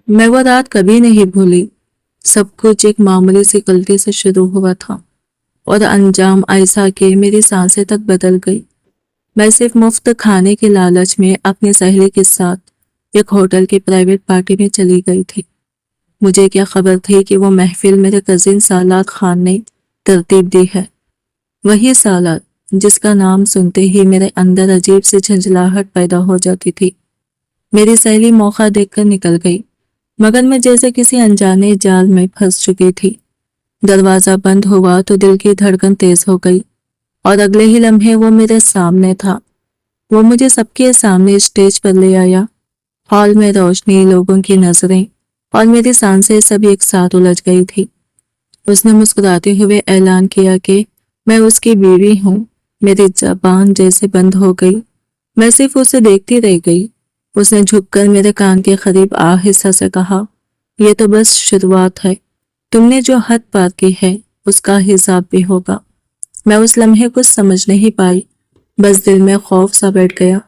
میں وہ رات کبھی نہیں بھولی۔ سب کچھ ایک معمولی سی غلطی سے شروع ہوا تھا اور انجام ایسا کہ میری سانسیں تک بدل گئی۔ میں صرف مفت کھانے کے لالچ میں اپنی سہیلی کے ساتھ ایک ہوٹل کی پرائیویٹ پارٹی میں چلی گئی تھی۔ مجھے کیا خبر تھی کہ وہ محفل میرے کزن سالار خان نے ترتیب دی ہے۔ وہی سالار جس کا نام سنتے ہی میرے اندر عجیب سی جھنجھلاہٹ پیدا ہو جاتی تھی۔ میری سہیلی موقع دیکھ کر نکل گئی، مگر میں جیسے کسی انجانے جال میں پھنس چکی تھی۔ دروازہ بند ہوا تو دل کی دھڑکن تیز ہو گئی اور اگلے ہی لمحے وہ میرے سامنے تھا۔ وہ مجھے سب کے سامنے اسٹیج پر لے آیا۔ ہال میں روشنی، لوگوں کی نظریں اور میری سانسیں سب ایک ساتھ الجھ گئی تھی۔ اس نے مسکراتے ہوئے اعلان کیا کہ میں اس کی بیوی ہوں۔ میری زبان جیسے بند ہو گئی۔ میں صرف اسے دیکھتی رہ گئی۔ اس نے جھک کر میرے کان کے قریب آہستہ سے کہا، یہ تو بس شروعات ہے۔ تم نے جو حد پار کی ہے اس کا حساب بھی ہوگا۔ میں اس لمحے کچھ سمجھ نہیں پائی، بس دل میں خوف سا بیٹھ گیا۔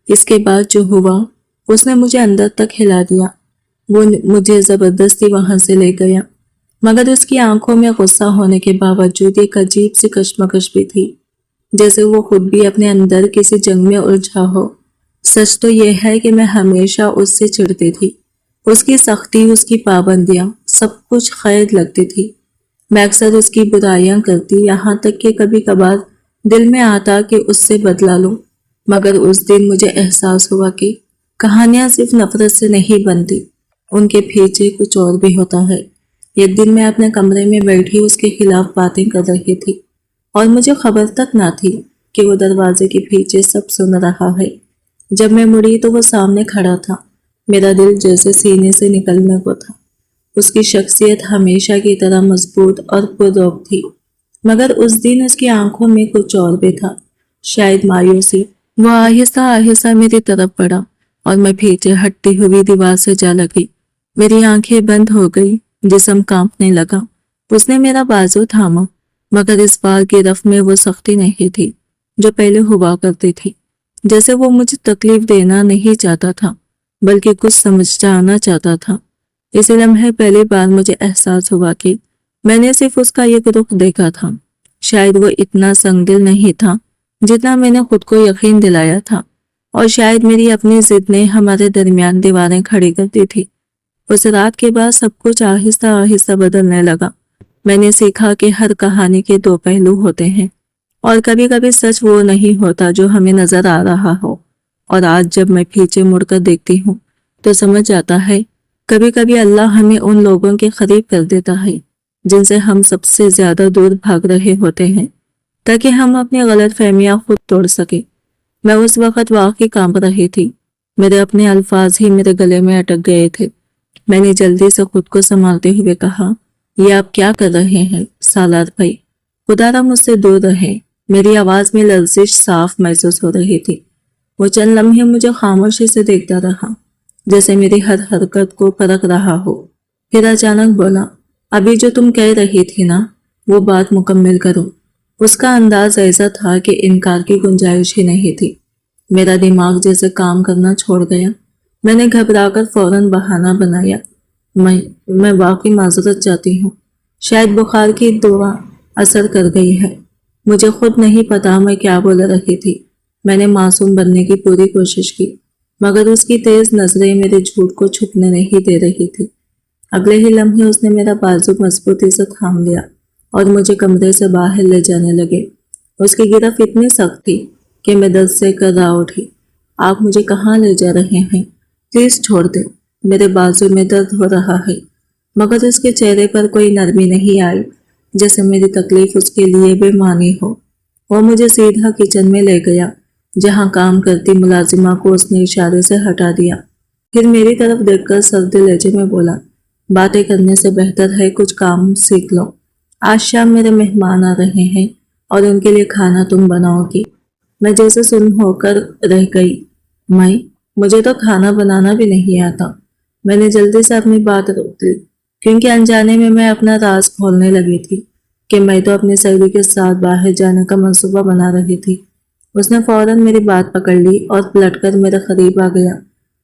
اس کے بعد جو ہوا، اس نے مجھے اندر تک ہلا دیا۔ وہ مجھے زبردستی وہاں سے لے گیا، مگر اس کی آنکھوں میں غصہ ہونے کے باوجود ایک عجیب سی کشمکش بھی تھی، جیسے وہ خود بھی اپنے اندر کسی جنگ میں الجھا ہو۔ سچ تو یہ ہے کہ میں ہمیشہ اس سے چڑھتی تھی۔ اس کی سختی، اس کی پابندیاں، سب کچھ خیر لگتی تھی۔ میں اکثر اس کی برائیاں کرتی، یہاں تک کہ کبھی کبھار دل میں آتا کہ اس سے بدلا لوں، مگر اس دن مجھے احساس ہوا کہ کہانیاں صرف نفرت سے نہیں بنتی، ان کے پیچھے کچھ اور بھی ہوتا ہے۔ ایک دن میں اپنے کمرے میں بیٹھی اس کے خلاف باتیں کر رہی تھی اور مجھے خبر تک نہ تھی کہ وہ دروازے کے پیچھے سب سن رہا ہے۔ جب میں مڑی تو وہ سامنے کھڑا تھا۔ میرا دل جیسے سینے سے نکلنے کو تھا۔ اس کی شخصیت ہمیشہ کی طرح مضبوط اور پررعب تھی، مگر اس دن اس کی آنکھوں میں کچھ اور بھی تھا، شاید مایوسی۔ وہ آہستہ آہستہ میری طرف بڑھا اور میں پیچھے ہٹتی ہوئی دیوار سے جا لگی۔ میری آنکھیں بند ہو گئی، جسم کانپنے لگا۔ اس نے میرا بازو تھاما، مگر اس بار گرفت میں وہ سختی نہیں تھی جو پہلے ہوا کرتی تھی، جیسے وہ مجھے تکلیف دینا نہیں چاہتا تھا بلکہ کچھ سمجھ جانا چاہتا تھا۔ اسی لمحے پہلی بار مجھے احساس ہوا کہ میں نے صرف اس کا ایک رخ دیکھا تھا۔ شاید وہ اتنا سنگ دل نہیں تھا جتنا میں نے خود کو یقین دلایا تھا، اور شاید میری اپنی ضد نے ہمارے درمیان دیواریں کھڑی کر دی تھی۔ اس رات کے بعد سب کچھ آہستہ آہستہ بدلنے لگا۔ میں نے سیکھا کہ ہر کہانی کے دو پہلو ہوتے ہیں، اور کبھی کبھی سچ وہ نہیں ہوتا جو ہمیں نظر آ رہا ہو۔ اور آج جب میں پیچھے مڑ کر دیکھتی ہوں تو سمجھ آتا ہے، کبھی کبھی اللہ ہمیں ان لوگوں کے قریب کر دیتا ہے جن سے ہم سب سے زیادہ دور بھاگ رہے ہوتے ہیں، تاکہ ہم اپنی غلط فہمیاں خود توڑ سکیں۔ میں اس وقت واقعی کانپ رہی تھی۔ میرے اپنے الفاظ ہی میرے گلے میں اٹک گئے تھے۔ میں نے جلدی سے خود کو سنبھالتے ہوئے کہا، یہ آپ کیا کر رہے ہیں سالار بھائی؟ خدا را مجھ سے دور رہے۔ میری آواز میں لرزش صاف محسوس ہو رہی تھی۔ وہ چند لمحے مجھے خاموشی سے دیکھتا رہا، جیسے میری ہر حرکت کو پرکھ رہا ہو۔ پھر اچانک بولا، ابھی جو تم کہہ رہی تھی نا، وہ بات مکمل کرو۔ اس کا انداز ایسا تھا کہ انکار کی گنجائش ہی نہیں تھی۔ میرا دماغ جیسے کام کرنا چھوڑ گیا۔ میں نے گھبرا کر فوراً بہانہ بنایا، میں واقعی معذرت چاہتی ہوں۔ شاید بخار کی دوا اثر کر گئی ہے۔ مجھے خود نہیں پتا میں کیا بول رہی تھی۔ میں نے معصوم بننے کی پوری کوشش کی، مگر اس کی تیز نظریں میرے جھوٹ کو چھپنے نہیں دے رہی تھی۔ اگلے ہی لمحے اس نے میرا بازو مضبوطی سے تھام لیا اور مجھے کمرے سے باہر لے جانے لگے۔ اس کی گرفت اتنی سخت تھی کہ میں درد سے کرا اٹھی۔ آپ مجھے کہاں لے جا رہے ہیں؟ پلیز چھوڑ دیں، میرے بازو میں درد ہو رہا ہے۔ مگر اس کے چہرے پر کوئی نرمی نہیں آئی، جیسے میری تکلیف اس کے لیے بے معنی ہو۔ وہ مجھے سیدھا کچن میں لے گیا، جہاں کام کرتی ملازمہ کو اس نے اشارے سے ہٹا دیا۔ پھر میری طرف دیکھ کر سرد لہجے میں بولا، باتیں کرنے سے بہتر ہے کچھ کام سیکھ لو۔ آج شام میرے مہمان آ رہے ہیں اور ان کے لیے کھانا تم بناؤ گی۔ میں جیسے سن ہو کر رہ گئی۔ مجھے تو کھانا بنانا بھی نہیں آتا۔ میں نے جلدی سے اپنی بات روک لی، کیونکہ انجانے میں میں اپنا راز کھولنے لگی تھی کہ میں تو اپنی سہیلی کے ساتھ باہر جانے کا منصوبہ بنا رہی تھی۔ اس نے فوراً میری بات پکڑ لی اور پلٹ کر میرے قریب آ گیا۔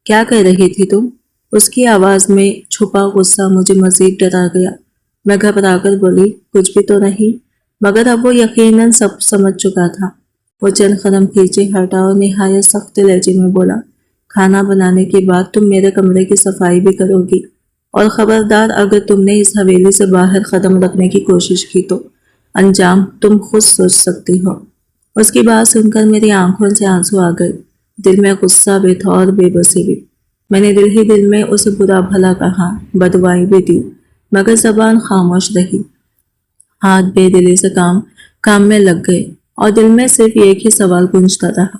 کیا کہہ رہی تھی تم؟ اس کی آواز میں چھپا غصہ مجھے مزید ڈرا گیا۔ میں گھبرا کر بولی، کچھ بھی تو نہیں؟ مگر اب وہ یقیناً سب سمجھ چکا تھا۔ وہ چند قدم پیچھے ہٹا اور نہایت سخت لہجے میں بولا، کھانا بنانے کے بعد تم میرے کمرے کی صفائی بھی کرو گی، اور خبردار اگر تم نے اس حویلی سے باہر قدم رکھنے کی کوشش کی تو انجام تم خود سوچ سکتی ہو۔ اس کی بات سن کر میری آنکھوں سے آنسو آ گئے۔ دل میں غصہ بھی تھا اور بے بسی بھی۔ میں نے دل ہی دل میں اسے برا بھلا کہا، بددعائی بھی دی، مگر زبان خاموش رہی۔ ہاتھ بے دلی سے کام میں لگ گئے اور دل میں صرف ایک ہی سوال گونجتا رہا،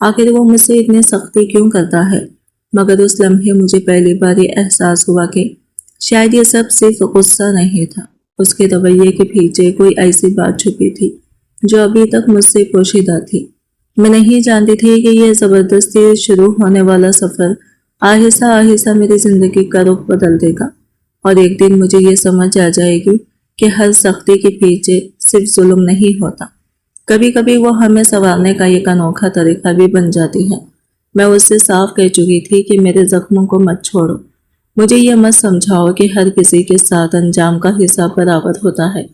آخر وہ مجھ سے اتنی سختی کیوں کرتا ہے؟ مگر اس لمحے مجھے پہلی بار یہ احساس ہوا کہ شاید یہ سب صرف غصہ نہیں تھا، اس کے رویے کے پیچھے کوئی ایسی بات چھپی تھی جو ابھی تک مجھ سے پوشیدہ تھی۔ میں نہیں جانتی تھی کہ یہ زبردستی شروع ہونے والا سفر آہستہ آہستہ میری زندگی کا رخ بدل دے گا، اور ایک دن مجھے یہ سمجھ آ جائے گی کہ ہر سختی کے پیچھے صرف ظلم نہیں ہوتا، کبھی کبھی وہ ہمیں سنوارنے کا ایک انوکھا طریقہ بھی بن جاتی ہے۔ میں اس سے صاف کہہ چکی تھی کہ میرے زخموں کو مت چھوڑو، مجھے یہ مت سمجھاؤ کہ ہر کسی کے ساتھ انجام کا حساب برابر ہوتا ہے۔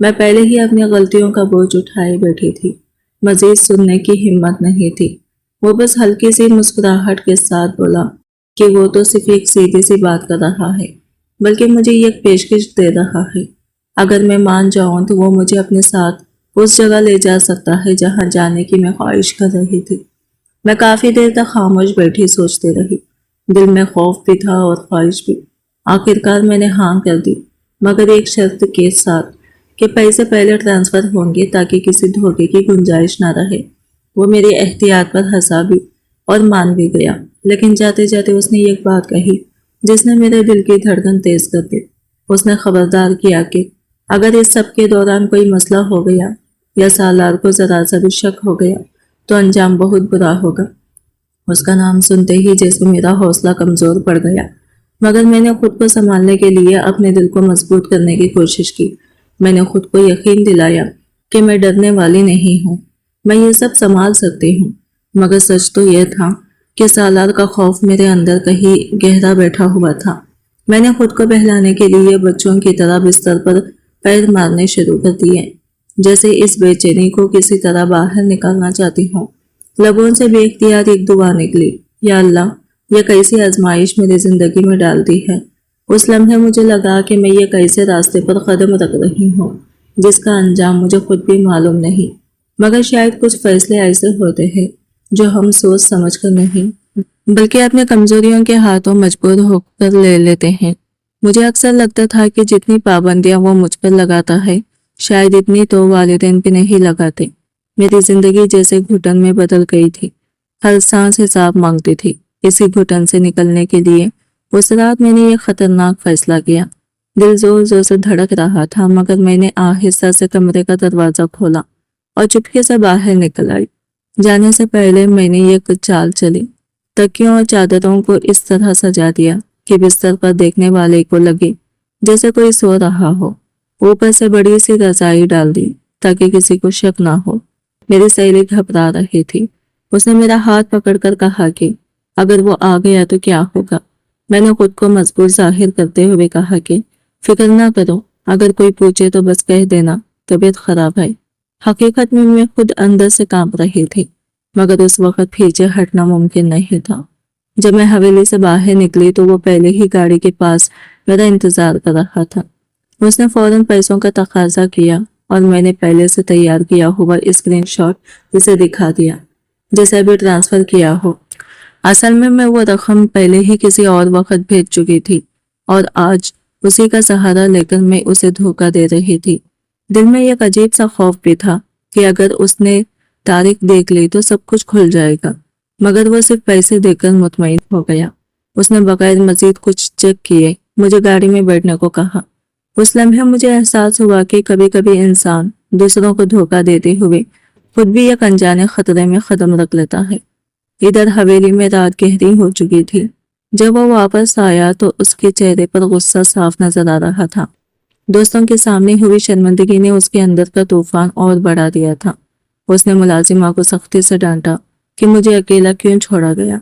میں پہلے ہی اپنی غلطیوں کا بوجھ اٹھائے بیٹھی تھی، مزید سننے کی ہمت نہیں تھی۔ وہ بس ہلکی سی مسکراہٹ کے ساتھ بولا کہ وہ تو صرف ایک سیدھی سی بات کر رہا ہے، بلکہ مجھے ایک پیشکش دے رہا ہے۔ اگر میں مان جاؤں تو وہ مجھے اپنے ساتھ اس جگہ لے جا سکتا ہے جہاں جانے کی میں خواہش کر رہی تھی۔ میں کافی دیر تک خاموش بیٹھی سوچتے رہی، دل میں خوف بھی تھا اور خواہش بھی۔ آخرکار میں نے ہاں کر دی، مگر ایک شرط کے ساتھ کہ پیسے پہلے ٹرانسفر ہوں گے تاکہ کسی دھوکے کی گنجائش نہ رہے۔ وہ میری احتیاط پر ہنسا بھی اور مان بھی گیا، لیکن جاتے جاتے اس نے ایک بات کہی جس نے میرے دل کی دھڑکن تیز کر دی۔ اس نے خبردار کیا کہ اگر اس سب کے دوران کوئی مسئلہ ہو گیا یا سالار کو ذرا سا بھی شک ہو گیا تو انجام بہت برا ہوگا۔ اس کا نام سنتے ہی جیسے میرا حوصلہ کمزور پڑ گیا، مگر میں نے خود کو سنبھالنے کے لیے اپنے دل کو مضبوط کرنے کی کوشش کی۔ میں نے خود کو یقین دلایا کہ میں ڈرنے والی نہیں ہوں، میں یہ سب سنبھال سکتی ہوں۔ مگر سچ تو یہ تھا کہ سالار کا خوف میرے اندر کہیں گہرا بیٹھا ہوا تھا۔ میں نے خود کو بہلانے کے لیے بچوں کی طرح بستر پر پیر مارنے شروع کر دیے، جیسے اس بے چینی کو کسی طرح باہر نکالنا چاہتی ہوں۔ لبوں سے بے اختیار ایک دعا نکلی، یا اللہ، یہ کیسی آزمائش میری زندگی میں ڈال دی ہے۔ اس لمحے مجھے لگا کہ میں یہ کیسے راستے پر قدم رکھ رہی ہوں جس کا انجام مجھے خود بھی معلوم نہیں، مگر شاید کچھ فیصلے ایسے ہوتے ہیں جو ہم سوچ سمجھ کر نہیں بلکہ اپنے کمزوریوں کے ہاتھوں مجبور ہو کر لے لیتے ہیں۔ مجھے اکثر لگتا تھا کہ جتنی پابندیاں وہ مجھ پر لگاتا ہے شاید اتنی تو والدین بھی نہیں لگاتے۔ میری زندگی جیسے گھٹن میں بدل گئی تھی، ہر سانس حساب مانگتی تھی۔ اسی گھٹن سے نکلنے کے لیے اس رات میں نے یہ خطرناک فیصلہ کیا۔ دل زور زور سے دھڑک رہا تھا، مگر میں نے آہستہ سے کمرے کا دروازہ کھولا اور چپکے سے باہر نکل آئی۔ جانے سے پہلے میں نے ایک چال چلی، تکیوں اور چادروں کو اس طرح سجا دیا کہ بستر پر دیکھنے والے کو لگے جیسے کوئی سو رہا ہو۔ اوپر سے بڑی سی رضائی ڈال دی تاکہ کسی کو شک نہ ہو۔ میری سہیلی گھبرا رہی تھی، اس نے میرا ہاتھ پکڑ کر کہا کہ اگر وہ آ گیا تو کیا ہوگا؟ میں نے خود کو مضبوط ظاہر کرتے ہوئے کہا کہ فکر نہ کرو، اگر کوئی پوچھے تو بس کہہ دینا طبیعت خراب ہے۔ حقیقت میں میں خود اندر سے کانپ رہی تھی، مگر اس وقت پیچھے ہٹنا ممکن نہیں تھا۔ جب میں حویلی سے باہر نکلی تو وہ پہلے ہی گاڑی کے پاس میرا انتظار کر رہا تھا۔ اس نے فوراً پیسوں کا تقاضا کیا اور میں نے پہلے سے تیار کیا ہوا اسکرین شاٹ اسے دکھا دیا جیسے ابھی ٹرانسفر کیا ہو۔ اصل میں وہ رقم پہلے ہی کسی اور وقت بھیج چکی تھی اور آج اسی کا سہارا لے کر میں اسے دھوکہ دے رہی تھی۔ دل میں ایک عجیب سا خوف بھی تھا کہ اگر اس نے تاریخ دیکھ لی تو سب کچھ کھل جائے گا، مگر وہ صرف پیسے دے کر مطمئن ہو گیا۔ اس نے بغیر مزید کچھ چیک کیے مجھے گاڑی میں بیٹھنے کو کہا۔ اس لمحے مجھے احساس ہوا کہ کبھی کبھی انسان دوسروں کو دھوکہ دیتے ہوئے خود بھی ایک انجانے خطرے میں قدم رکھ لیتا ہے۔ ادھر حویلی میں رات گہری ہو چکی تھی۔ جب وہ واپس آیا تو اس کے چہرے پر غصہ صاف نظر آ رہا تھا۔ دوستوں کے سامنے ہوئی شرمندگی نے اس کے اندر کا طوفان اور بڑھا دیا تھا۔ اس نے ملازمہ کو سختی سے ڈانٹا کہ مجھے اکیلا کیوں چھوڑا گیا،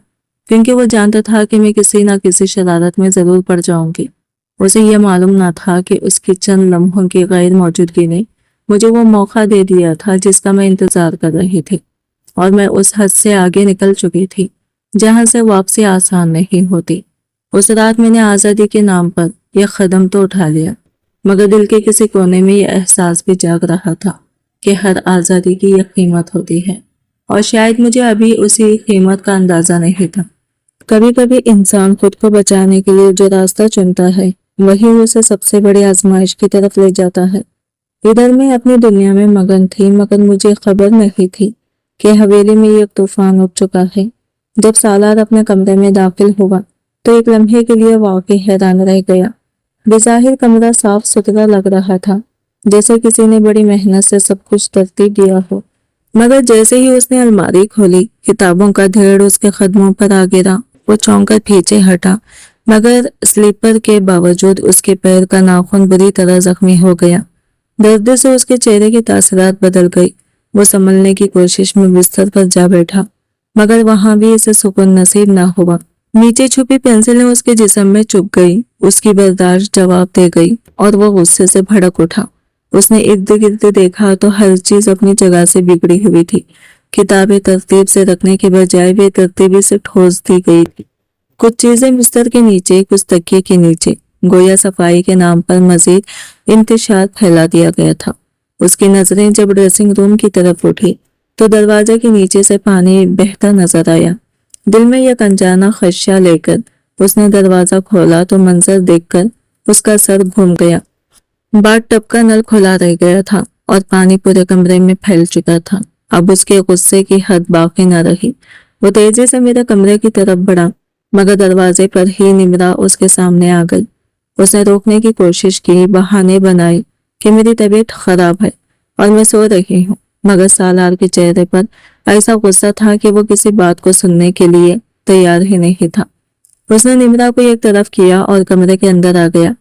کیونکہ وہ جانتا تھا کہ میں کسی نہ کسی شرارت میں ضرور پڑ جاؤں گی۔ اسے یہ معلوم نہ تھا کہ اس کی چند لمحوں کی غیر موجودگی نے مجھے وہ موقع دے دیا تھا جس کا میں انتظار کر رہی تھی، اور میں اس حد سے آگے نکل چکی تھی جہاں سے واپسی آسان نہیں ہوتی۔ اس رات میں نے آزادی کے نام پر یہ قدم تو اٹھا لیا، مگر دل کے کسی کونے میں یہ احساس بھی جاگ رہا تھا کہ ہر آزادی کی یہ قیمت ہوتی ہے، اور شاید مجھے ابھی اسی قیمت کا اندازہ نہیں تھا۔ کبھی کبھی انسان خود کو بچانے کے لیے جو راستہ چنتا ہے وہی اسے سب سے بڑی آزمائش کی طرف لے جاتا ہے۔ ادھر میں اپنی دنیا میں مگن تھی، مگر مجھے خبر نہیں تھی کہ حویلی میں ایک طوفان اٹھ چکا ہے۔ جب سالار اپنے کمرے میں داخل ہوا تو ایک لمحے کے لیے واقعی حیران رہ گیا۔ بظاہر کمرہ صاف ستھرا لگ رہا تھا، جیسے کسی نے بڑی محنت سے سب کچھ ترتیب دیا ہو، مگر جیسے ہی اس نے الماری کھولی، کتابوں کا ڈھیر اس کے قدموں پر آ گرا۔ وہ چونک کر پیچھے ہٹا، مگر سلیپر کے باوجود اس کے پیر کا ناخن بری طرح زخمی ہو گیا۔ درد سے اس کے چہرے کی تاثرات بدل گئی۔ وہ سنبھلنے کی کوشش میں بستر پر جا بیٹھا، مگر وہاں بھی اسے سکون نصیب نہ ہوا۔ نیچے چھپی پینسلیں اس کے جسم میں چبھ گئی، اس کی برداشت جواب دے گئی، اور وہ غصے سے بھڑک اٹھا۔ اس نے ارد گرد دیکھا تو ہر چیز اپنی جگہ سے بگڑی ہوئی تھی۔ کتابیں ترتیب سے رکھنے کے بجائے بے ترتیبی سے ٹھوس دی گئی تھی۔ کچھ چیزیں بستر کے نیچے، کچھ تکیے کے نیچے، گویا صفائی کے نام پر مزید انتشار پھیلا دیا گیا تھا۔ اس کی نظریں جب ڈریسنگ روم کی طرف اٹھی تو دروازے کے نیچے سے پانی بہتا نظر آیا۔ دل میں یک انجانا خدشہ لے کر اس نے دروازہ کھولا تو منظر دیکھ کر اس کا سر گھوم گیا۔ باتھ ٹب کا نل کھلا رہ گیا تھا اور پانی پورے کمرے میں پھیل چکا تھا۔ اب اس کے غصے کی حد باقی نہ رہی۔ وہ تیزی سے میرے کمرے کی طرف بڑھا، مگر دروازے پر ہی نمرا اس کے سامنے آ گئی۔ اس نے روکنے کی کوشش کی، بہانے بنائے کہ میری طبیعت خراب ہے اور میں سو رہی ہوں، مگر سالار کے چہرے پر ایسا غصہ تھا کہ وہ کسی بات کو سننے کے لیے تیار ہی نہیں تھا۔ اس نے نمرا کو ایک طرف کیا اور کمرے کے اندر آ گیا۔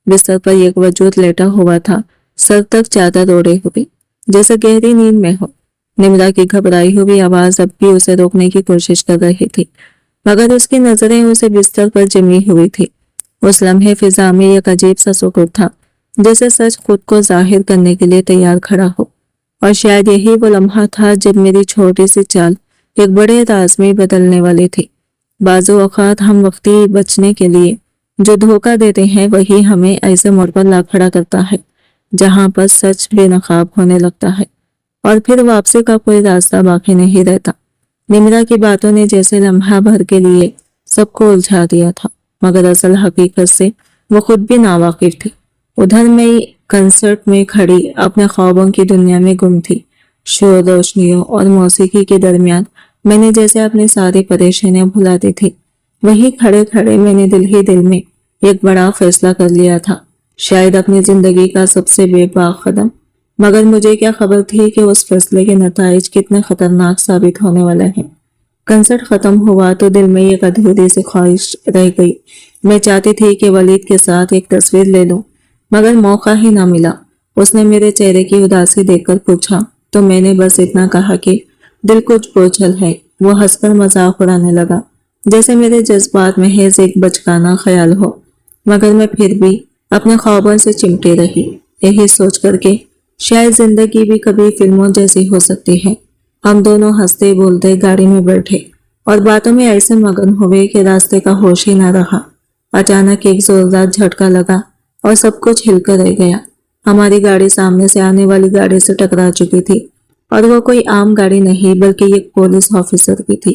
بستر پر ایک وجود لیٹا ہوا تھا، سر تک چادر اوڑے ہوئی، جیسے گہری نیند میں ہو۔ نمرا کی گھبرائی ہوئی آواز اب بھی اسے روکنے کی کوشش کر رہی تھی، مگر اس کی نظریں اسے بستر پر جمی ہوئی تھی۔ اس لمحے فضا میں ایک عجیب سا سکون تھا، جیسے سچ خود کو ظاہر کرنے کے لیے تیار کھڑا ہو، اور شاید یہی وہ لمحہ تھا جب میری چھوٹی سی چال ایک بڑے راز میں بدلنے والی تھی۔ بعض اوقات ہم وقتی بچنے کے لیے جو دھوکہ دیتے ہیں وہی ہمیں ایسے موڑ پر لا کھڑا کرتا ہے جہاں پر سچ بے نقاب ہونے لگتا ہے، اور پھر واپسی کا کوئی راستہ باقی نہیں رہتا۔ نمرا کی باتوں نے جیسے لمحہ بھر کے لیے سب کو الجھا دیا تھا، مگر اصل حقیقت سے وہ خود بھی ناواقف تھی۔ ادھر میں کنسرٹ میں کھڑی اپنے خوابوں کی دنیا میں گم تھی۔ شور، روشنیوں اور موسیقی کے درمیان میں نے جیسے اپنی ساری پریشانیاں بھلا دی تھی۔ وہیں کھڑے کھڑے میں نے دل ہی دل میں ایک بڑا فیصلہ کر لیا تھا، شاید اپنی زندگی کا سب سے بے باک قدم، مگر مجھے کیا خبر تھی کہ اس فیصلے کے نتائج کتنے خطرناک ثابت ہونے والے ہیں۔ کنسرٹ ختم ہوا تو دل میں ایک ادھوری سی خواہش رہ گئی۔ میں چاہتی تھی کہ ولید کے ساتھ ایک تصویر لے لوں، مگر موقع ہی نہ ملا۔ اس نے میرے چہرے کی اداسی دیکھ کر پوچھا تو میں نے بس اتنا کہا کہ دل کچھ بوجھل ہے۔ وہ ہنس کر مذاق اڑانے لگا، جیسے میرے جذبات محض ایک بچکانہ خیال ہو، مگر میں پھر بھی اپنے خوابوں سے چمٹی رہی، یہی سوچ کر کہ شاید زندگی بھی کبھی فلموں جیسی ہو سکتی ہے۔ ہم دونوں ہنستے بولتے گاڑی میں بیٹھے اور باتوں میں ایسے مگن ہوئے کہ راستے کا ہوش ہی نہ رہا۔ اچانک ایک زوردار جھٹکا لگا اور سب کچھ ہل کر رہ گیا۔ ہماری گاڑی سامنے سے آنے والی گاڑی سے ٹکرا چکی تھی، اور وہ کوئی عام گاڑی نہیں بلکہ ایک پولیس آفیسر کی تھی۔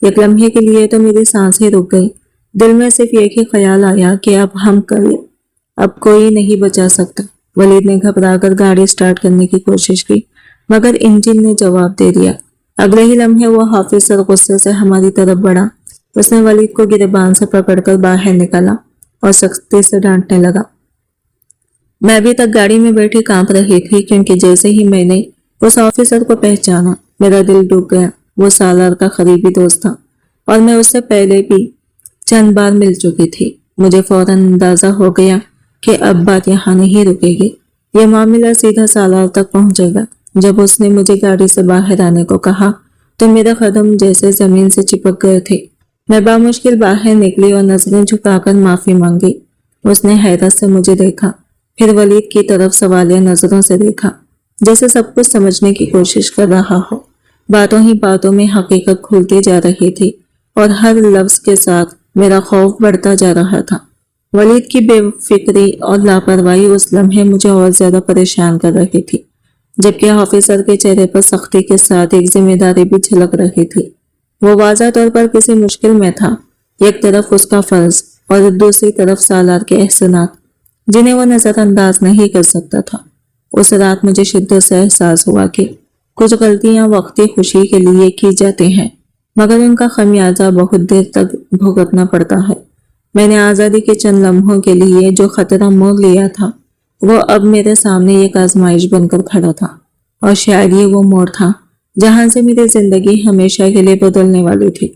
ایک لمحے کے لیے تو میری سانسیں رک گئی۔ دل میں صرف ایک ہی خیال آیا کہ اب کوئی نہیں بچا سکتا۔ ولید نے گھبرا کر گاڑی سٹارٹ کرنے کی کوشش کی، مگر انجن نے جواب دے دیا۔ اگلے ہی لمحے وہ آفیسر غصے سے ہماری طرف بڑھا۔ اس نے ولید کو گریبان سے پکڑ کر باہر نکالا اور سختی سے ڈانٹنے لگا۔ میں ابھی تک گاڑی میں بیٹھی کانپ رہی تھی، کیونکہ جیسے ہی میں نے اس آفیسر کو پہچانا میرا دل ڈوب گیا۔ وہ سالار کا قریبی دوست تھا اور میں اس سے پہلے بھی چند بار مل چکی تھی۔ مجھے فوراً اندازہ ہو گیا کہ اب بات یہاں نہیں رکے گی، یہ معاملہ سیدھا سالار تک پہنچے گا۔ جب اس نے مجھے گاڑی سے باہر آنے کو کہا تو میرے قدم جیسے زمین سے چپک گئے تھے۔ میں بامشکل باہر نکلی اور نظریں جھکا کر معافی مانگی۔ اس نے حیرت سے مجھے دیکھا، پھر ولید کی طرف سوالیہ نظروں سے دیکھا، جیسے سب کچھ سمجھنے کی کوشش کر رہا ہو۔ باتوں ہی باتوں میں حقیقت کھلتی جا رہی تھی اور ہر لفظ کے ساتھ میرا خوف بڑھتا جا رہا تھا۔ ولید کی بے فکری اور لاپرواہی اس لمحے مجھے اور زیادہ پریشان کر رہی تھی، جبکہ آفیسر کے چہرے پر سختی کے ساتھ ایک ذمہ داری بھی جھلک رہی تھی۔ وہ واضح طور پر کسی مشکل میں تھا، ایک طرف اس کا فرض اور دوسری طرف سالار کے احسانات جنہیں وہ نظر انداز نہیں کر سکتا تھا۔ اس رات مجھے شدت سے احساس ہوا کہ کچھ غلطیاں وقتی خوشی کے لیے کی جاتی ہیں، مگر ان کا خمیازہ بہت دیر تک بھگتنا پڑتا ہے۔ میں نے آزادی کے چند لمحوں کے لیے جو خطرہ مول لیا تھا، وہ اب میرے سامنے ایک آزمائش بن کر کھڑا تھا، اور شاید یہ وہ موڑ تھا جہاں سے میری زندگی ہمیشہ کے لیے بدلنے والی تھی۔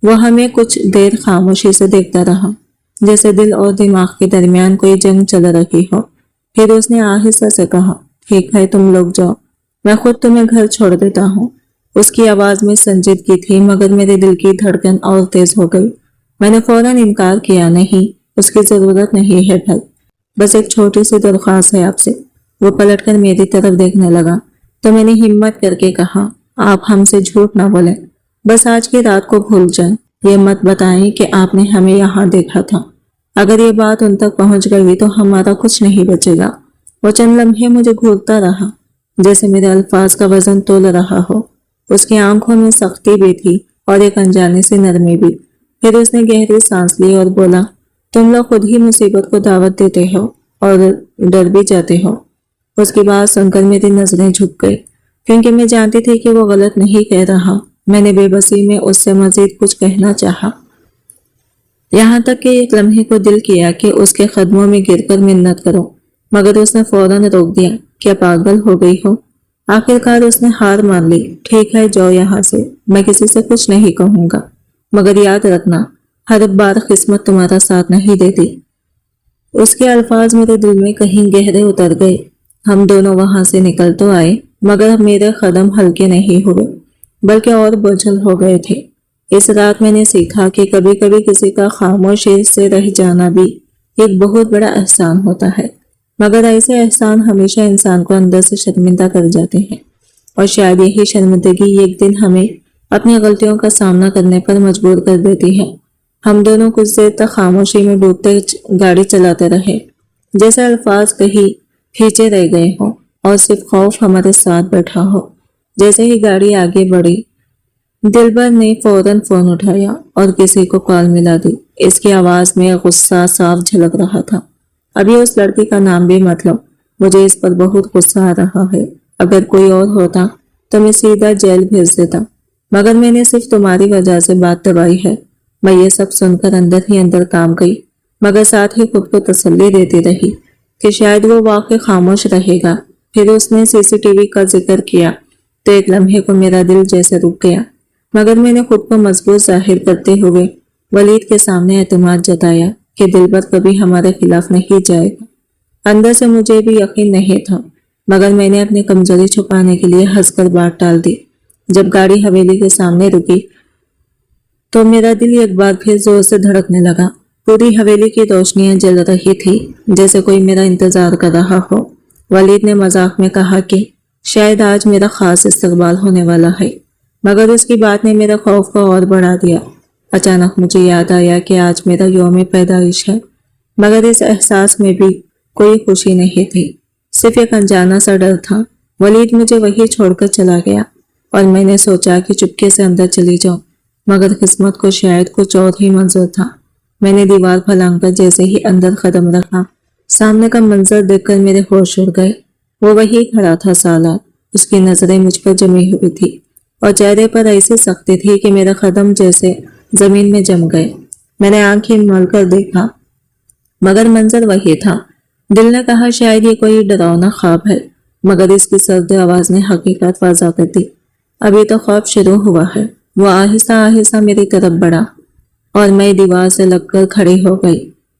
وہ ہمیں کچھ دیر خاموشی سے دیکھتا رہا، جیسے دل اور دماغ کے درمیان کوئی جنگ چل رہی ہو۔ پھر اس نے آہستہ سے کہا، ٹھیک ہے، تم لوگ جاؤ، میں خود تمہیں گھر چھوڑ دیتا ہوں۔ اس کی آواز میں سنجیدگی تھی، مگر میرے دل کی دھڑکن اور تیز ہو گئی۔ میں نے فوراً انکار کیا، نہیں، اس کی ضرورت نہیں ہے بھائی، بس ایک چھوٹی سی درخواست ہے آپ سے۔ وہ پلٹ کر میری طرف دیکھنے لگا تو میں نے ہمت کر کے کہا، آپ ہم سے جھوٹ نہ بولیں، بس آج کی رات کو بھول جائیں، یہ مت بتائیں کہ آپ نے ہمیں یہاں دیکھا تھا۔ اگر یہ بات ان تک پہنچ گئی تو ہمارا کچھ نہیں بچے گا۔ وہ چند لمحے مجھے گھورتا رہا، جیسے میرے الفاظ کا وزن تول رہا ہو۔ اس کی آنکھوں میں سختی بھی تھی اور ایک انجانی سی نرمی بھی۔ پھر اس نے گہری سانس لی اور بولا، تم لوگ خود ہی مصیبت کو دعوت دیتے ہو اور ڈر بھی جاتے ہو۔ اس کی بات سن کر میری نظریں جھک گئی، کیونکہ میں جانتی تھی کہ وہ غلط نہیں کہہ رہا۔ میں نے بے بسی میں اس سے مزید کچھ کہنا چاہا، یہاں تک کہ ایک لمحے کو دل کیا کہ اس کے قدموں میں گر کر منت کروں، مگر اس نے فوراً روک دیا۔ کیا پاگل ہو گئی ہو؟ آخرکار اس نے ہار مان لی۔ ٹھیک ہے، جاؤ یہاں سے، میں کسی سے کچھ نہیں کہوں گا، مگر یاد رکھنا، ہر بار قسمت تمہارا ساتھ نہیں دیتی۔ اس کے الفاظ میرے دل میں کہیں گہرے اتر گئے۔ ہم دونوں وہاں سے نکل تو آئے، مگر میرے قدم ہلکے نہیں ہوئے، بلکہ اور بوجھل ہو گئے تھے۔ اس رات میں نے سیکھا کہ کبھی کبھی کسی کا خاموشی سے رہ جانا بھی ایک بہت بڑا احسان ہوتا ہے، مگر ایسے احسان ہمیشہ انسان کو اندر سے شرمندہ کر جاتے ہیں، اور شاید یہی شرمندگی ایک دن ہمیں اپنی غلطیوں کا سامنا کرنے پر مجبور کر دیتی ہے۔ ہم دونوں کچھ دیر تک خاموشی میں ڈوبتے گاڑی چلاتے رہے، جیسے الفاظ کہیں کھینچے رہ گئے ہوں اور صرف خوف ہمارے ساتھ بیٹھا ہو۔ جیسے ہی گاڑی آگے بڑھی، دلبر نے فوراً فون اٹھایا اور کسی کو کال ملا دی۔ اس کی آواز میں غصہ صاف جھلک رہا تھا۔ ابھی اس لڑکی کا نام بھی مطلب، مجھے اس پر بہت غصہ آ رہا ہے۔ اگر کوئی اور ہوتا تو میں سیدھا جیل بھیج دیتا، مگر میں نے صرف تمہاری وجہ سے بات دبائی ہے۔ میں یہ سب سن کر اندر ہی اندر کام گئی، مگر ساتھ ہی خود کو تسلی دیتی رہی کہ شاید وہ واقعی خاموش رہے گا۔ پھر اس نے CCTV کا ذکر کیا تو ایک لمحے کو میرا دل جیسے رک گیا، مگر میں نے خود کو مضبوط ظاہر کرتے ہوئے ولید کے سامنے اعتماد جتایا کہ دلبر کبھی ہمارے خلاف نہیں جائے گا۔ اندر سے مجھے بھی یقین نہیں تھا، مگر میں نے اپنی کمزوری چھپانے کے لیے ہنس کر بات ٹال دی۔ جب گاڑی حویلی کے سامنے رکی تو میرا دل ایک بار پھر زور سے دھڑکنے لگا۔ پوری حویلی کی روشنیاں جل رہی تھی، جیسے کوئی میرا انتظار کر رہا ہو۔ ولید نے مذاق میں کہا کہ شاید آج میرا خاص استقبال ہونے والا ہے، مگر اس کی بات نے میرے خوف کو اور بڑھا دیا۔ اچانک مجھے یاد آیا کہ آج میرا یوم پیدائش ہے، مگر اس احساس میں بھی کوئی خوشی نہیں تھی، صرف ایک انجانا سا ڈر تھا۔ ولید مجھے وہی چھوڑ کر چلا گیا اور میں نے سوچا کہ چپکے سے اندر چلی جاؤں، مگر قسمت کو شاید کچھ اور ہی منظور تھا۔ میں نے دیوار پھلانگ کر جیسے ہی اندر قدم رکھا، سامنے کا منظر دیکھ کر میرے ہوش اڑ گئے۔ وہ وہی کھڑا تھا سالار، اس کی نظریں مجھ پر جمی ہوئی تھی اور چہرے پر ایسی سختی تھی کہ میرے قدم جیسے زمین میں جم گئے۔ میں نے آنکھیں مل کر دیکھا، مگر منظر وہی تھا۔ دل نے کہا شاید یہ کوئی ڈراؤنا خواب ہے، مگر اس کی سرد آواز نے حقیقت واضح کر دی۔ ابھی تو خواب شروع ہوا ہے۔ وہ آہستہ آہستہ میری طرف بڑھا اور میں دیوار سے لگ کر کھڑی ہو گئی۔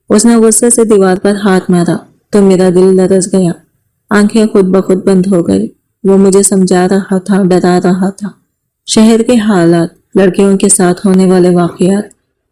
اس نے غصے سے دیوار پر ہاتھ مارا تو میرا دل لرز گیا، آنکھیں خود بخود بند ہو گئی۔ وہ مجھے سمجھا رہا تھا، ڈرا رہا تھا۔ شہر کے حالات، لڑکیوں کے ساتھ ہونے والے واقعات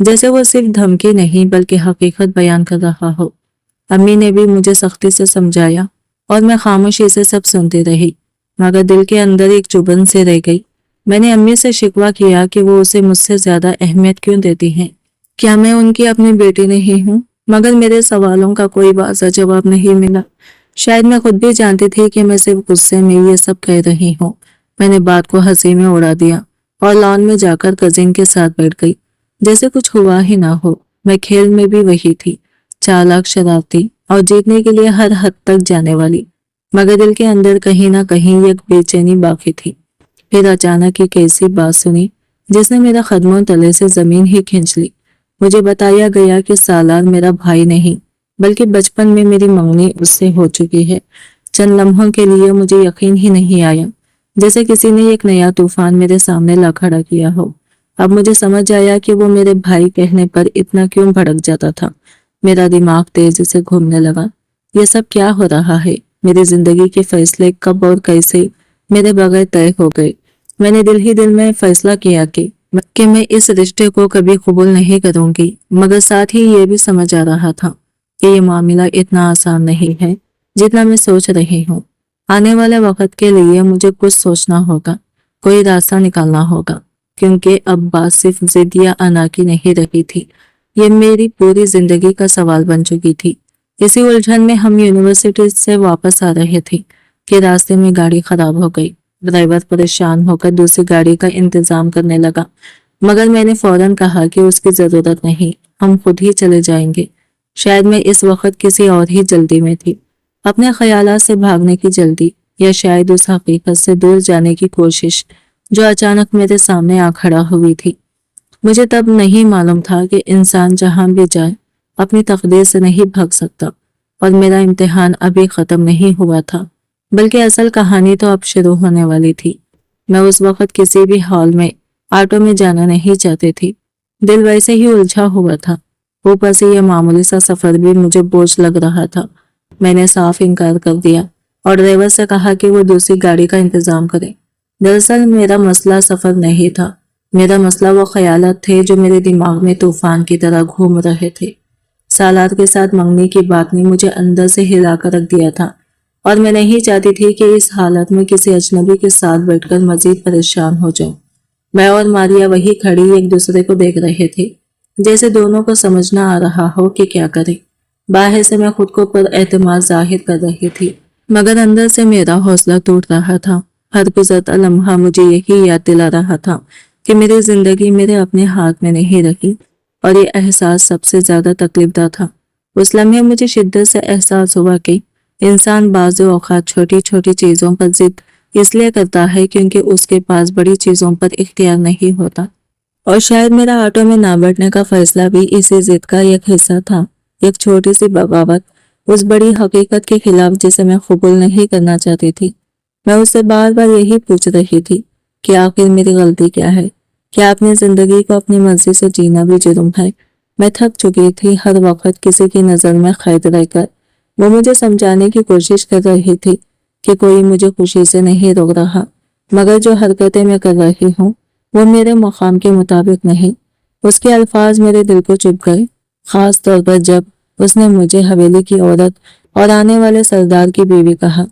جیسے وہ صرف دھمکی نہیں بلکہ حقیقت بیان کر رہا ہو۔ امی نے بھی مجھے سختی سے سمجھایا اور میں خاموشی سے سب سنتی رہی، مگر دل کے اندر ایک چبھن سے رہ گئی۔ میں نے امی سے شکوہ کیا کہ وہ اسے مجھ سے زیادہ اہمیت کیوں دیتی ہیں؟ کیا میں ان کی اپنی بیٹی نہیں ہوں؟ مگر میرے سوالوں کا کوئی واضح جواب نہیں ملا۔ شاید میں خود بھی جانتی تھی کہ میں صرف غصے میں یہ سب کہہ رہی ہوں۔ میں نے بات کو ہنسی میں اڑا دیا اور لان میں جا کر کزن کے ساتھ بیٹھ گئی، جیسے کچھ ہوا ہی نہ ہو۔ میں کھیل میں بھی وہی تھی، چالاک، شرارتی اور جیتنے کے لیے ہر حد تک جانے والی، مگر دل کے اندر کہیں نہ کہیں ایک بے چینی باقی تھی۔ پھر اچانک ایک ایسی بات سنی جس نے میرا قدموں تلے سے زمین ہی کھینچ لی۔ مجھے بتایا گیا کہ سالار میرا بھائی نہیں بلکہ بچپن میں میری منگنی اس سے ہو چکی ہے۔ چند لمحوں کے لیے مجھے یقین ہی نہیں آیا، جیسے کسی نے ایک نیا طوفان میرے سامنے لا کھڑا کیا ہو۔ اب مجھے سمجھ آیا کہ وہ میرے بھائی کہنے پر اتنا کیوں بھڑک جاتا تھا۔ میرا دماغ تیزی سے گھومنے لگا۔ یہ سب کیا ہو رہا ہے؟ میری زندگی کے فیصلے کب اور کیسے میرے بغیر طے ہو گئے؟ میں نے دل ہی دل میں فیصلہ کیا کہ میں اس رشتے کو کبھی قبول نہیں کروں گی، مگر ساتھ ہی یہ بھی سمجھ آ رہا تھا کہ یہ معاملہ اتنا آسان نہیں ہے جتنا میں سوچ رہی ہوں۔ آنے والے وقت کے لیے مجھے کچھ سوچنا ہوگا، کوئی راستہ نکالنا ہوگا، کیونکہ اب بات صرف ضد یا انا کی نہیں رہی تھی، یہ میری پوری زندگی کا سوال بن چکی تھی۔ اسی الجھن میں ہم یونیورسٹی سے واپس آ رہے تھے کہ راستے میں گاڑی خراب ہو گئی۔ ڈرائیور پریشان ہو کر دوسری گاڑی کا انتظام کرنے لگا، مگر میں نے فوراً کہا کہ اس کی ضرورت نہیں، ہم خود ہی چلے جائیں گے۔ شاید میں اس وقت کسی اور ہی جلدی میں تھی، اپنے خیالات سے بھاگنے کی جلدی، یا شاید اس حقیقت سے دور جانے کی کوشش جو اچانک میرے سامنے آ کھڑا ہوئی تھی۔ مجھے تب نہیں معلوم تھا کہ انسان جہاں بھی جائے اپنی تقدیر سے نہیں بھاگ سکتا، اور میرا امتحان ابھی ختم نہیں ہوا تھا، بلکہ اصل کہانی تو اب شروع ہونے والی تھی۔ میں اس وقت کسی بھی حال میں آٹو میں جانا نہیں چاہتی تھی، دل ویسے ہی الجھا ہوا تھا، اوپر سے یہ معمولی سا سفر بھی مجھے بوجھ لگ رہا تھا۔ میں نے صاف انکار کر دیا اور ڈرائیور سے کہا کہ وہ دوسری گاڑی کا انتظام کرے۔ دراصل میرا مسئلہ سفر نہیں تھا، میرا مسئلہ وہ خیالات تھے جو میرے دماغ میں طوفان کی طرح گھوم رہے تھے۔ سالار کے ساتھ منگنی کی بات نے مجھے اندر سے ہلا کر رکھ دیا تھا، اور میں نہیں چاہتی تھی کہ اس حالت میں کسی اجنبی کے ساتھ بیٹھ کر مزید پریشان ہو جاؤں۔ میں اور ماریا وہی کھڑی ایک دوسرے کو دیکھ رہے تھے، جیسے دونوں کو سمجھنا آ رہا ہو کہ کیا کرے۔ باہر سے میں خود کو پر اعتماد ظاہر کر رہی تھی، مگر اندر سے میرا حوصلہ ٹوٹ رہا تھا۔ ہر گزرتا لمحہ مجھے یہی یاد دلا رہا تھا کہ میری زندگی میرے اپنے ہاتھ میں نہیں رہی، اور یہ احساس سب سے زیادہ تکلیف دہ تھا۔ اس لمحے مجھے شدت سے احساس ہوا کہ انسان بعض اوقات چھوٹی چھوٹی چیزوں پر ضد اس لیے کرتا ہے کیونکہ اس کے پاس بڑی چیزوں پر اختیار نہیں ہوتا، اور شاید میرا آٹو میں نہ بیٹھنے کا فیصلہ بھی اسی ضد کا ایک حصہ تھا، ایک چھوٹی سی بغاوت اس بڑی حقیقت کے خلاف جسے میں قبول نہیں کرنا چاہتی تھی۔ میں اس سے بار بار یہی پوچھ رہی تھی کہ آخر میری غلطی کیا ہے؟ کیا اپنی زندگی کو اپنی مرضی سے جینا بھی جرم ہے؟ میں تھک چکی تھی ہر وقت کسی کی نظر میں قید رہ کر۔ وہ مجھے سمجھانے کی کوشش کر رہی تھی کہ کوئی مجھے خوشی سے نہیں روک رہا، مگر جو حرکتیں میں کر رہی ہوں وہ میرے مقام کے مطابق نہیں۔ اس کے الفاظ میرے دل کو چبھ گئے، خاص طور پر جب اس نے مجھے حویلی کی عورت اور آنے والے سردار کی بیوی کہا۔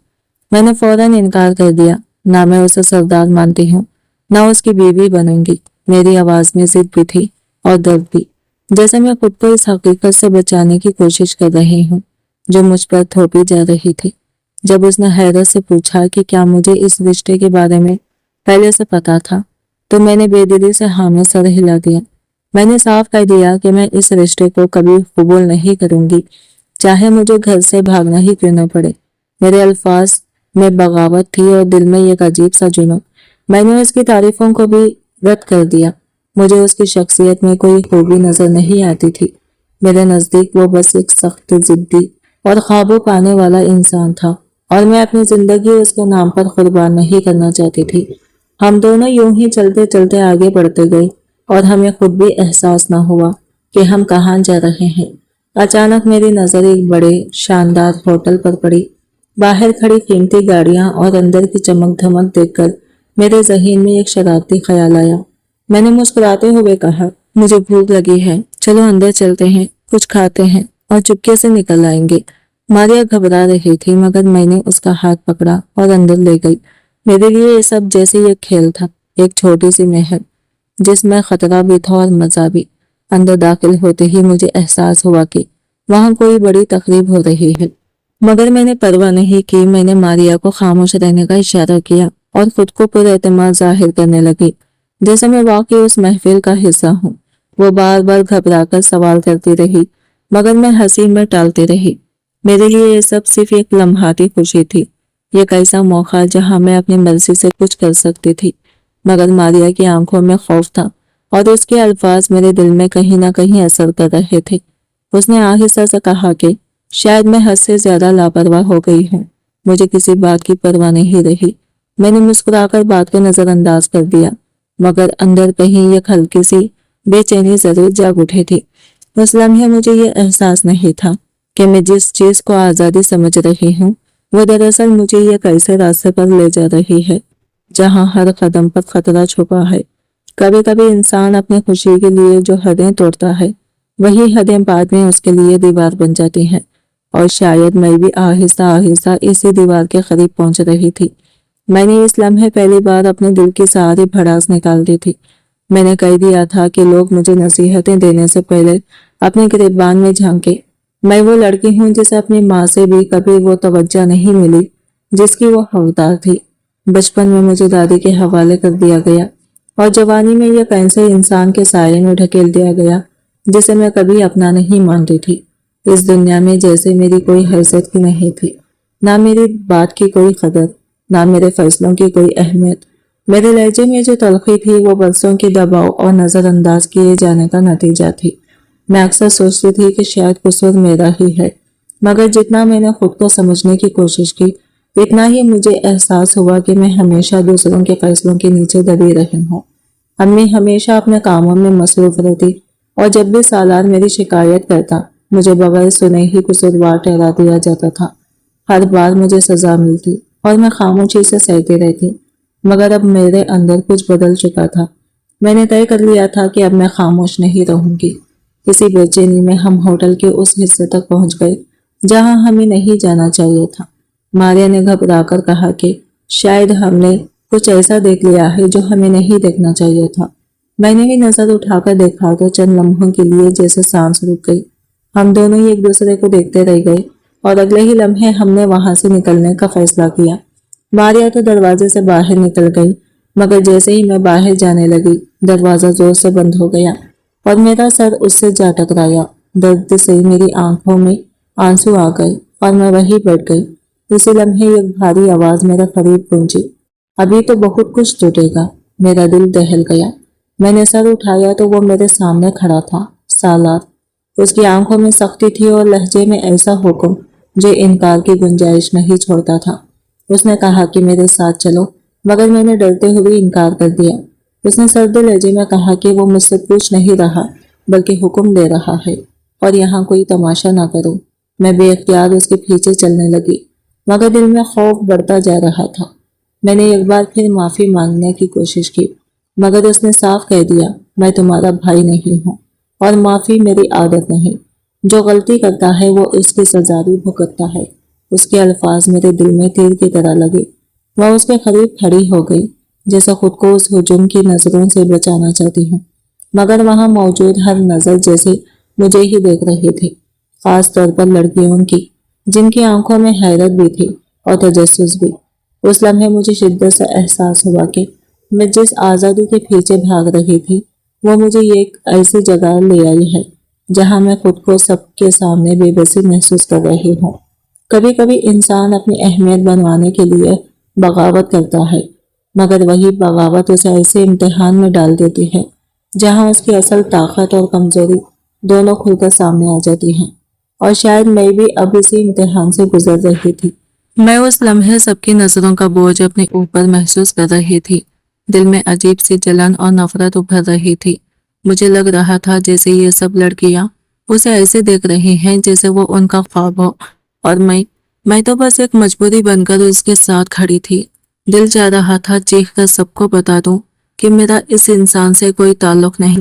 میں نے فوراً انکار کر دیا، نہ میں اسے سردار مانتی ہوں، نہ اس کی بیوی بنوں گی۔ میری آواز میں ضد بھی تھی اور درد بھی، جیسے میں خود کو اس حقیقت سے بچانے کی کوشش کر رہی ہوں جو مجھ پر تھوپی جا رہی تھی۔ جب اس نے حیرت سے پوچھا کہ کیا مجھے اس رشتے کے بارے میں پہلے سے پتا تھا، تو میں نے بے دلی سے ہاں میں سر ہلا دیا۔ میں نے صاف کہہ دیا کہ میں اس رشتے کو کبھی قبول نہیں کروں گی، چاہے مجھے گھر سے بھاگنا ہی کیوں نہ پڑے۔ میرے الفاظ میں بغاوت تھی اور دل میں ایک عجیب سا جنون۔ میں نے اس کی تعریفوں کو بھی رد کر دیا، مجھے اس کی شخصیت میں کوئی خوبی نظر نہیں آتی تھی۔ میرے نزدیک وہ بس ایک سخت، ضدی اور قابو پانے والا انسان تھا، اور میں اپنی زندگی اس کے نام پر قربان نہیں کرنا چاہتی تھی۔ ہم دونوں یوں ہی چلتے چلتے آگے بڑھتے گئے، اور ہمیں خود بھی احساس نہ ہوا کہ ہم کہاں جا رہے ہیں۔ اچانک میری نظر ایک بڑے شاندار ہوٹل پر پڑی۔ باہر کھڑی قیمتی گاڑیاں اور اندر کی چمک دھمک دیکھ کر میرے ذہن میں ایک شرارتی خیال آیا۔ میں نے مسکراتے ہوئے کہا، مجھے بھوک لگی ہے، چلو اندر چلتے ہیں، کچھ کھاتے ہیں اور چپکے سے نکل آئیں گے۔ ماریا گھبرا رہی تھی مگر میں نے اس کا ہاتھ پکڑا اور اندر لے گئی۔ میرے لیے یہ سب جیسے ایک کھیل تھا، ایک چھوٹی سی محل جس میں خطرہ بھی تھا اور مزہ بھی۔ اندر داخل ہوتے ہی مجھے احساس ہوا کہ وہاں کوئی بڑی تقریب ہو رہی ہے، مگر میں نے پرواہ نہیں کی۔ میں نے ماریا کو خاموش رہنے کا اشارہ کیا اور خود کو پر اعتماد ظاہر کرنے لگی جیسے میں واقعی اس محفل کا حصہ ہوں۔ وہ بار بار گھبرا کر سوال کرتی رہی مگر میں ہنسی میں ٹالتی رہی۔ میرے لیے یہ سب صرف ایک لمحاتی خوشی تھی، ایک ایسا موقع جہاں میں اپنی مرضی سے کچھ کر سکتی تھی۔ مگر ماریا کی آنکھوں میں خوف تھا اور اس کے الفاظ میرے دل میں کہیں نہ کہیں اثر کر رہے تھے۔ اس نے آہستہ سے کہا کہ شاید میں حد سے زیادہ لاپرواہ ہو گئی ہوں، مجھے کسی بات کی پرواہ نہیں رہی۔ میں نے مسکرا کر بات کو نظر انداز کر دیا مگر اندر کہیں ایک ہلکی سی بے چینی ضرور جاگ اٹھی تھی۔ اس لمحے مجھے یہ احساس نہیں تھا کہ میں جس چیز کو آزادی سمجھ رہی ہوں وہ دراصل مجھے ایک ایسے راستے پر لے جا رہی ہے جہاں ہر قدم پر خطرہ چھپا ہے۔ کبھی کبھی انسان اپنی خوشی کے لیے جو حدیں توڑتا ہے وہی حدیں بعد میں اس کے لیے دیوار بن جاتی ہیں، اور شاید میں بھی آہستہ آہستہ اسی دیوار کے قریب پہنچ رہی تھی۔ میں نے اس لمحے پہلی بار اپنے دل کی ساری بھڑاس نکال دی تھی۔ میں نے کہہ دیا تھا کہ لوگ مجھے نصیحتیں دینے سے پہلے اپنے گریبان میں جھانکے۔ میں وہ لڑکی ہوں جسے اپنی ماں سے بھی کبھی وہ توجہ نہیں ملی جس کی وہ حقدار تھی۔ بچپن میں مجھے دادی کے حوالے کر دیا گیا اور جوانی میں یہ ایسے انسان کے سائے میں ڈھکیل دیا گیا جسے میں کبھی اپنا نہیں مانتی تھی۔ اس دنیا میں جیسے میری کوئی حیثیت کی نہیں تھی، نہ میری بات کی کوئی قدر، نہ میرے فیصلوں کی کوئی اہمیت۔ میرے لہجے میں جو تلخی تھی وہ برسوں کی دباؤ اور نظر انداز کیے جانے کا نتیجہ تھی۔ میں اکثر سوچتی تھی کہ شاید قصور میرا ہی ہے، مگر جتنا میں نے خود کو سمجھنے کی کوشش کی اتنا ہی مجھے احساس ہوا کہ میں ہمیشہ دوسروں کے فیصلوں کے نیچے دبی رہی ہوں۔ امی ہمیشہ اپنے کاموں میں مصروف رہتی اور جب بھی سالار میری شکایت کرتا مجھے بغیر سنے ہی قصوروار ٹھہرا دیا جاتا تھا۔ ہر بار مجھے سزا ملتی اور میں خاموشی سے سہتی رہتی، مگر اب میرے اندر کچھ بدل چکا تھا۔ میں نے طے کر لیا تھا کہ اب میں خاموش نہیں رہوں گی۔ کسی بے چینی میں ہم ہوٹل کے اس حصے تک پہنچ گئے جہاں ہمیں نہیں جانا چاہیے تھا۔ ماریا نے گھبرا کر کہا کہ شاید ہم نے کچھ ایسا دیکھ لیا ہے جو ہمیں نہیں دیکھنا چاہیے تھا۔ میں نے بھی نظر اٹھا کر دیکھا تو چند لمحوں کے لیے جیسے سانس رک گئی۔ ہم دونوں ہی ایک دوسرے کو دیکھتے رہ گئے اور اگلے ہی لمحے ہم نے وہاں سے نکلنے کا فیصلہ کیا۔ ماریا تو دروازے سے باہر نکل گئی مگر جیسے ہی میں باہر جانے لگی دروازہ زور سے بند ہو گیا اور میرا سر اس سے جا ٹکرایا۔ درد سے میری آنکھوں میں آنسو آ گئے اور میں وہیں بیٹھ گئی۔ اسی لمحے ایک بھاری آواز میرے قریب گونجی، ابھی تو بہت کچھ ٹوٹے گا۔ میرا دل دہل گیا۔ میں نے سر اٹھایا تو وہ میرے سامنے کھڑا تھا، سالار۔ اس کی آنکھوں میں سختی تھی اور لہجے میں ایسا حکم جو انکار کی گنجائش نہیں چھوڑتا تھا۔ اس نے کہا کہ میرے ساتھ چلو، مگر میں نے ڈرتے ہوئے انکار کر دیا۔ اس نے سرد لہجے میں کہا کہ وہ مجھ سے پوچھ نہیں رہا بلکہ حکم دے رہا ہے اور یہاں کوئی تماشا نہ کرو۔ میں بے اختیار اس کے پیچھے چلنے لگی مگر دل میں خوف بڑھتا جا رہا تھا۔ میں نے ایک بار پھر معافی مانگنے کی کوشش کی مگر اس نے صاف کہہ دیا، میں تمہارا بھائی نہیں ہوں اور معافی میری عادت نہیں۔ جو غلطی کرتا ہے وہ اس کی سزا بھی بھگتتا ہے۔ اس کے الفاظ میرے دل میں تیر کی طرح لگے۔ وہ اس کے قریب کھڑی ہو گئی جیسے خود کو اس ہجوم کی نظروں سے بچانا چاہتی ہوں، مگر وہاں موجود ہر نظر جیسے مجھے ہی دیکھ رہی تھی، خاص طور پر لڑکیوں کی جن کی آنکھوں میں حیرت بھی تھی اور تجسس بھی۔ اس لمحے مجھے شدت سے احساس ہوا کہ میں جس آزادی کے پیچھے بھاگ رہی تھی وہ مجھے ایک ایسی جگہ لے آئی ہے جہاں میں خود کو سب کے سامنے بے بسی محسوس کر رہی ہوں۔ کبھی کبھی انسان اپنی اہمیت بنوانے کے لیے بغاوت کرتا ہے مگر وہی بغاوت اسے ایسے امتحان میں ڈال دیتی ہے جہاں اس کی اصل طاقت اور کمزوری دونوں کھل کر سامنے آ جاتی ہیں، اور شاید میں بھی اب اسی امتحان سے گزر رہی تھی۔ میں اس لمحے سب کی نظروں کا بوجھ اپنے اوپر محسوس کر رہی تھی۔ دل میں عجیب سی جلن اور نفرت ابھر رہی تھی۔ مجھے لگ رہا تھا جیسے یہ سب لڑکیاں اسے ایسے دیکھ رہی ہیں جیسے وہ ان کا خواب ہو، اور میں تو بس ایک مجبوری بن کر اس کے ساتھ کھڑی تھی۔ دل چاہ رہا تھا چیخ کر سب کو بتا دوں کہ میرا اس انسان سے کوئی تعلق نہیں،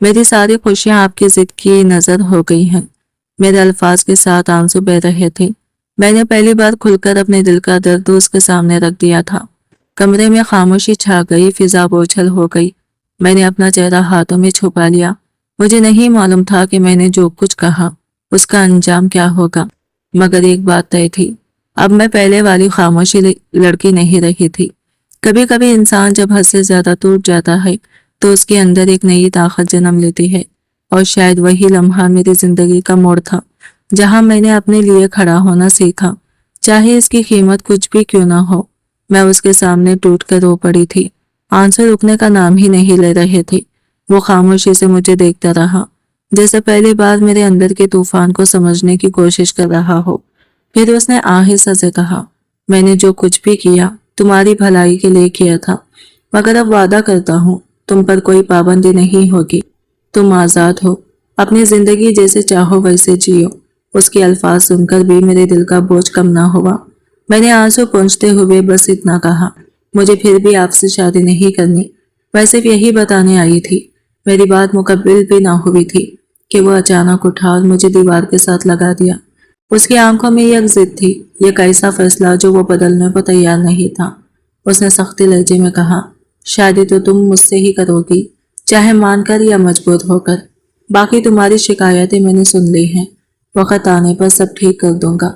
میری ساری خوشیاں آپ کی ضد کی نظر ہو گئی ہیں۔ میرے الفاظ کے ساتھ آنسو بہ رہے تھے۔ میں نے پہلی بار کھل کر اپنے دل کا درد اس کے سامنے رکھ دیا تھا۔ کمرے میں خاموشی چھا گئی، فضا بوجھل ہو گئی۔ میں نے اپنا چہرہ ہاتھوں میں چھپا لیا۔ مجھے نہیں معلوم تھا کہ میں نے جو کچھ کہا اس کا انجام کیا ہوگا، مگر ایک بات طے تھی، اب میں پہلے والی خاموشی لڑکی نہیں رہی تھی۔ کبھی کبھی انسان جب حد سے زیادہ ٹوٹ جاتا ہے تو اس کے اندر ایک نئی طاقت جنم لیتی ہے، اور شاید وہی لمحہ میری زندگی کا موڑ تھا جہاں میں نے اپنے لیے کھڑا ہونا سیکھا، چاہے اس کی قیمت کچھ بھی کیوں نہ ہو۔ میں اس کے سامنے ٹوٹ کر رو پڑی تھی۔ آنسو رکنے کا نام ہی نہیں لے رہے تھے۔ وہ خاموشی سے مجھے دیکھتا رہا، جیسے پہلی بار میرے اندر کے طوفان کو سمجھنے کی کوشش کر رہا ہو۔ پھر اس نے آہستہ سے کہا، میں نے جو کچھ بھی کیا تمہاری بھلائی کے لیے کیا تھا، مگر اب وعدہ کرتا ہوں تم پر کوئی پابندی نہیں ہوگی، تم آزاد ہو، اپنی زندگی جیسے چاہو ویسے جیو۔ اس کے الفاظ سن کر بھی میرے دل کا بوجھ کم نہ ہوا۔ میں نے آنسو پہنچتے ہوئے بس اتنا کہا، مجھے پھر بھی آپ سے شادی نہیں کرنی، میں صرف یہی بتانے آئی تھی۔ میری بات مکمل بھی نہ ہوئی تھی کہ وہ اچانک اٹھا اور مجھے دیوار کے ساتھ لگا دیا۔ اس کی آنکھوں میں ایک ضد تھی، ایک ایسا فیصلہ جو وہ بدلنے کو تیار نہیں تھا۔ اس نے سختی لہجے میں کہا، شادی تو تم مجھ سے ہی کرو گی، چاہے مان کر یا مجبور ہو کر۔ باقی تمہاری شکایتیں میں نے سن لی ہیں، وقت آنے پر سب ٹھیک کر دوں گا،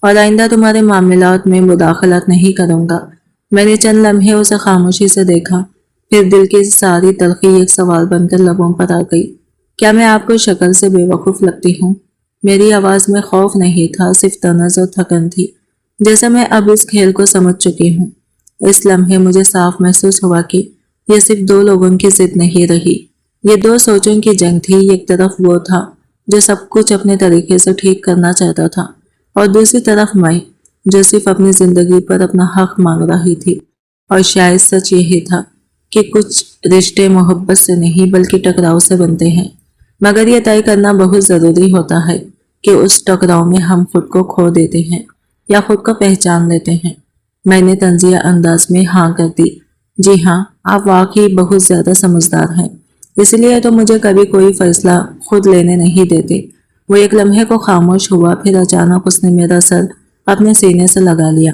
اور آئندہ تمہارے معاملات میں مداخلت نہیں کروں گا۔ میں نے چند لمحے اسے خاموشی سے دیکھا، پھر دل کی ساری تلخی ایک سوال بن کر لبوں پر آ گئی، کیا میں آپ کو شکل سے بے وقوف لگتی ہوں؟ میری آواز میں خوف نہیں تھا، صرف تنز اور تھکن تھی، جیسے میں اب اس کھیل کو سمجھ چکی ہوں۔ اس لمحے مجھے صاف محسوس ہوا کہ یہ صرف دو لوگوں کی ضد نہیں رہی، یہ دو سوچوں کی جنگ تھی۔ ایک طرف وہ تھا جو سب کچھ اپنے طریقے سے ٹھیک کرنا چاہتا تھا، اور دوسری طرف میں جو صرف اپنی زندگی پر اپنا حق مانگ رہی تھی۔ اور شاید سچ یہی تھا کہ کچھ رشتے محبت سے نہیں بلکہ ٹکراؤ سے بنتے ہیں، مگر یہ طے کرنا بہت ضروری ہوتا ہے کہ اس ٹکراؤ میں ہم خود کو کھو دیتے ہیں یا خود کو پہچان لیتے ہیں۔ میں نے طنزیہ انداز میں ہاں کر دی، جی ہاں، آپ واقعی بہت زیادہ سمجھدار ہیں، اس لیے تو مجھے کبھی کوئی فیصلہ خود لینے نہیں دیتے۔ وہ ایک لمحے کو خاموش ہوا، پھر اچانک اس نے میرا سر اپنے سینے سے لگا لیا۔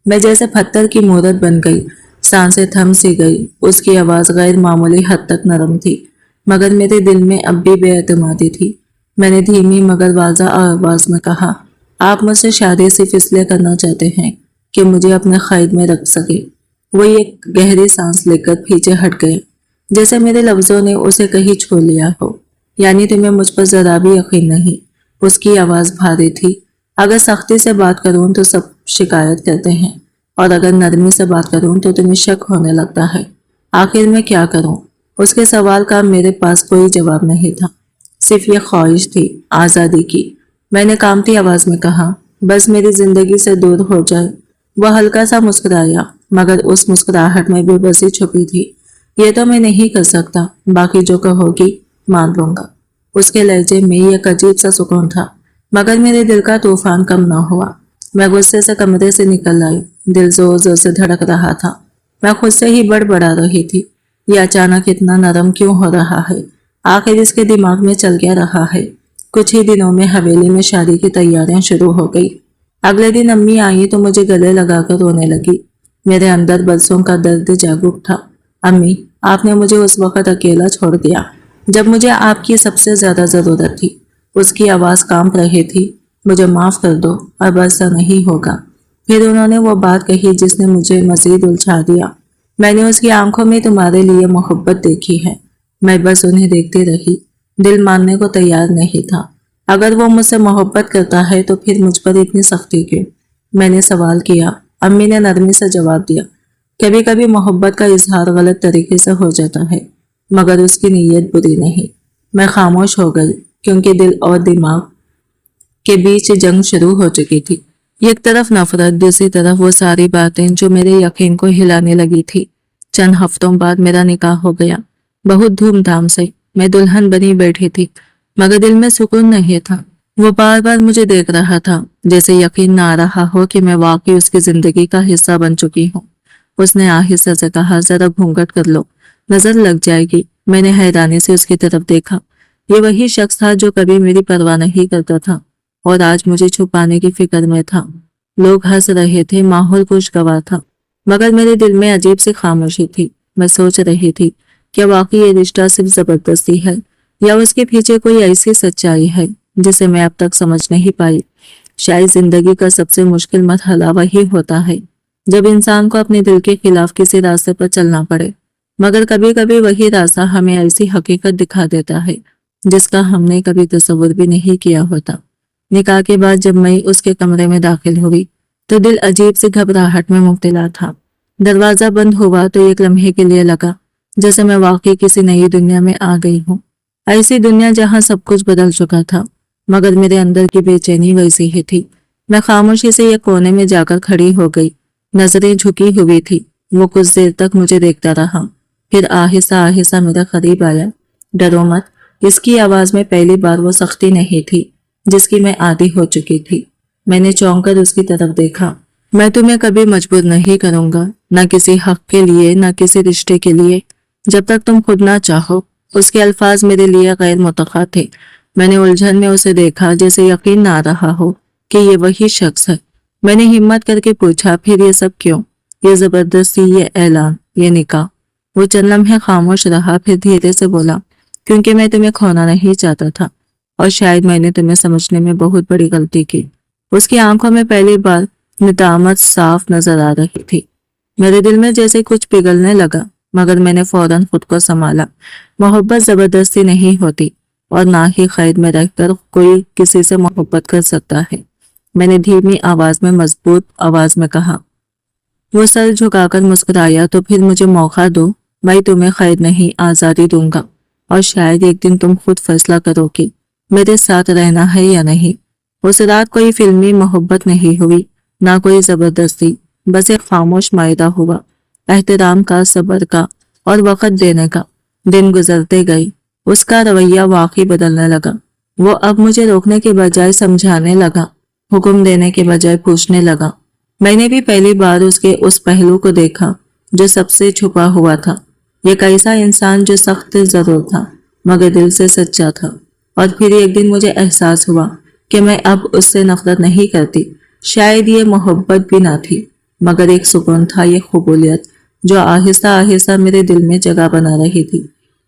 میں جیسے پتھر کی مورت بن گئی، سانسیں تھم سی گئی۔ اس کی آواز غیر معمولی حد تک نرم تھی، مگر میرے دل میں اب بھی بے اعتمادی تھی۔ میں نے دھیمی مگر واضح آواز میں کہا، آپ مجھ سے شادی صرف اس لیے کرنا چاہتے ہیں کہ مجھے اپنے قید میں رکھ سکے۔ وہ ایک گہری سانس لے کر پیچھے ہٹ گئے، جیسے میرے لفظوں نے اسے کہیں چھو لیا ہو۔ یعنی تمہیں مجھ پر ذرا بھی یقین نہیں؟ اس کی آواز بھاری تھی۔ اگر سختی سے بات کروں تو سب شکایت کرتے ہیں، اور اگر نرمی سے بات کروں تو تمہیں شک ہونے لگتا ہے۔ آخر میں کیا کروں؟ اس کے سوال کا میرے پاس کوئی جواب نہیں تھا، صرف یہ خواہش تھی، آزادی کی۔ میں نے کانپتی آواز میں کہا، بس میری زندگی سے دور ہو جائے۔ وہ ہلکا سا مسکرایا، مگر اس مسکراہٹ میں بے بسی چھپی تھی۔ یہ تو میں نہیں کر سکتا، باقی جو کہو گی مان لوں گا۔ اس کے لہجے میں ایک عجیب سا سکون تھا، مگر میرے دل کا طوفان کم نہ ہوا۔ میں غصے سے کمرے سے نکل آئی، دل زور زور سے دھڑک رہا تھا۔ میں خود سے ہی بڑبڑا رہی تھی، یہ اچانک اتنا نرم کیوں ہو رہا ہے؟ آخر اس کے دماغ میں چل کیا رہا ہے؟ کچھ ہی دنوں میں حویلی میں شادی کی تیاریاں شروع ہو گئی۔ اگلے دن امی آئی تو مجھے گلے لگا کر رونے لگی۔ میرے اندر برسوں کا درد جاگ اٹھا۔ امی، آپ نے مجھے اس وقت اکیلا چھوڑ دیا جب مجھے آپ کی سب سے زیادہ ضرورت تھی۔ اس کی آواز کانپ رہی تھی، مجھے معاف کر دو، اب ایسا نہیں ہوگا۔ پھر انہوں نے وہ بات کہی جس نے مجھے مزید الجھا دیا۔ میں نے اس کی آنکھوں میں تمہارے لیے محبت دیکھی ہے۔ میں بس انہیں دیکھتی رہی، دل ماننے کو تیار نہیں تھا۔ اگر وہ مجھ سے محبت کرتا ہے تو پھر مجھ پر اتنی سختی کیوں؟ میں نے سوال کیا۔ امی نے نرمی سے جواب دیا، کبھی کبھی محبت کا اظہار غلط طریقے سے ہو جاتا ہے، مگر اس کی نیت بری نہیں۔ میں خاموش ہو گئی، کیونکہ دل اور دماغ کے بیچ جنگ شروع ہو چکی تھی۔ ایک طرف نفرت، دوسری طرف وہ ساری باتیں جو میرے یقین کو ہلانے لگی تھی۔ چند ہفتوں بعد میرا نکاح ہو گیا، بہت دھوم دھام سے۔ میں دلہن بنی بیٹھی تھی، مگر دل میں سکون نہیں تھا۔ وہ بار بار مجھے دیکھ رہا تھا، جیسے یقین نہ آ رہا ہو کہ میں واقعی اس کی زندگی کا حصہ بن چکی ہوں۔ اس نے آہستہ سے کہا، ذرا گھونگھٹ کر لو، نظر لگ جائے گی۔ میں نے حیرانی سے اس کی طرف دیکھا۔ یہ وہی شخص تھا جو کبھی میری پرواہ نہیں کرتا تھا اور آج مجھے چھپانے کی فکر میں تھا۔ لوگ ہنس رہے تھے، ماحول خوشگوار تھا، مگر میرے دل میں عجیب سی خاموشی تھی۔ میں سوچ رہی تھی کہ واقعی یہ رشتہ صرف زبردستی ہے یا اس کے پیچھے کوئی ایسی سچائی ہے جسے میں اب تک سمجھ نہیں پائی۔ شاید زندگی کا سب سے مشکل مرحلہ وہی ہوتا ہے جب انسان کو اپنے دل کے خلاف کسی راستے پر چلنا پڑے، مگر کبھی کبھی وہی راستہ ہمیں ایسی حقیقت دکھا دیتا ہے جس کا ہم نے کبھی تصور بھی نہیں کیا ہوتا۔ نکاح کے بعد جب میں اس کے کمرے میں داخل ہوئی تو دل عجیب سی گھبراہٹ میں مبتلا تھا۔ دروازہ بند ہوا تو ایک لمحے کے لیے لگا جیسے میں واقعی کسی نئی دنیا میں آ گئی ہوں، ایسی دنیا جہاں سب کچھ بدل چکا تھا، مگر میرے اندر کی بے چینی ویسی ہی تھی۔ میں خاموشی سے ایک کونے میں جا کر کھڑی ہو گئی، نظریں جھکی ہوئی تھی۔ وہ کچھ دیر تک مجھے دیکھتا رہا، پھر آہستہ آہستہ میرے قریب آیا۔ ڈرو مت، اس کی آواز میں پہلی بار وہ سختی نہیں تھی جس کی میں عادی ہو چکی تھی۔ میں نے چونک کر اس کی طرف دیکھا۔ میں تمہیں کبھی مجبور نہیں کروں گا، نہ کسی حق کے لیے نہ کسی رشتے کے لیے، جب تک تم خود نہ چاہو۔ اس کے الفاظ میرے لیے غیر متوقع تھے۔ میں نے الجھن میں اسے دیکھا، جیسے یقین نہ آ رہا ہو کہ یہ وہی شخص ہے۔ میں نے ہمت کر کے پوچھا، پھر یہ سب کیوں؟ یہ زبردستی، یہ اعلان، یہ نکاح؟ وہ چند لمحے خاموش رہا، پھر دھیرے سے بولا، کیونکہ میں تمہیں کھونا نہیں چاہتا تھا، اور شاید میں نے تمہیں سمجھنے میں بہت بڑی غلطی کی۔ اس کی آنکھوں میں پہلی بار ندامت صاف نظر آ رہی تھی۔ میرے دل میں جیسے کچھ پگھلنے لگا، مگر میں نے فوراً خود کو سنبھالا۔ محبت زبردستی نہیں ہوتی، اور نہ ہی قید میں رہ کر کوئی کسی سے محبت کر سکتا ہے۔ میں نے دھیمی آواز میں مضبوط آواز میں کہا۔ وہ سر جھکا کر مسکرایا، تو پھر مجھے موقع دو، میں تمہیں قید نہیں آزادی دوں گا، اور شاید ایک دن تم خود فیصلہ کرو کہ میرے ساتھ رہنا ہے یا نہیں۔ اس رات کوئی فلمی محبت نہیں ہوئی، نہ کوئی زبردستی، بس ایک خاموش معاہدہ ہوا، احترام کا، صبر کا اور وقت دینے کا۔ دن گزرتے گئے، اس کا رویہ واقعی بدلنے لگا۔ وہ اب مجھے روکنے کے بجائے سمجھانے لگا، حکم دینے کے بجائے پوچھنے لگا۔ میں نے بھی پہلی بار اس کے اس پہلو کو دیکھا جو سب سے چھپا ہوا تھا، ایک ایسا انسان جو سخت ضرور تھا مگر دل سے سچا تھا۔ اور پھر ایک دن مجھے احساس ہوا کہ میں اب اس سے نفرت نہیں کرتی۔ شاید یہ محبت بھی نہ تھی، مگر ایک سکون تھا، یہ قبولیت جو آہستہ آہستہ میرے دل میں جگہ بنا رہی تھی۔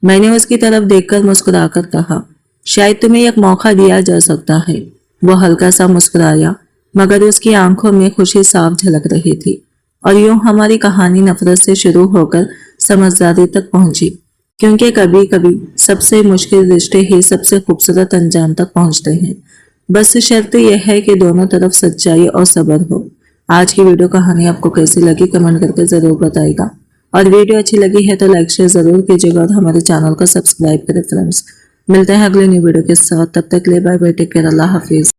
میں نے اس کی طرف دیکھ کر مسکرا کر کہا، شاید تمہیں ایک موقع دیا جا سکتا ہے۔ وہ ہلکا سا مسکرایا، مگر اس کی آنکھوں میں خوشی صاف جھلک رہی تھی۔ اور یوں ہماری کہانی نفرت سے شروع ہو کر سمجھداری تک پہنچی، کیونکہ کبھی کبھی سب سے مشکل رشتے ہی سب سے خوبصورت انجام تک پہنچتے ہیں۔ بس شرط یہ ہے کہ دونوں طرف سچائی اور صبر ہو۔ آج کی ویڈیو کہانی آپ کو کیسی لگی کمنٹ کر کے ضرور بتائے گا، اور ویڈیو اچھی لگی ہے تو لائک شیئر ضرور کیجیے گا اور ہمارے چینل کو سبسکرائب کریں فرینڈس۔ ملتے ہیں اگلے نیو ویڈیو کے ساتھ، تب تک کے لیے بائے بائے، ٹیک کیئر، اللہ حافظ۔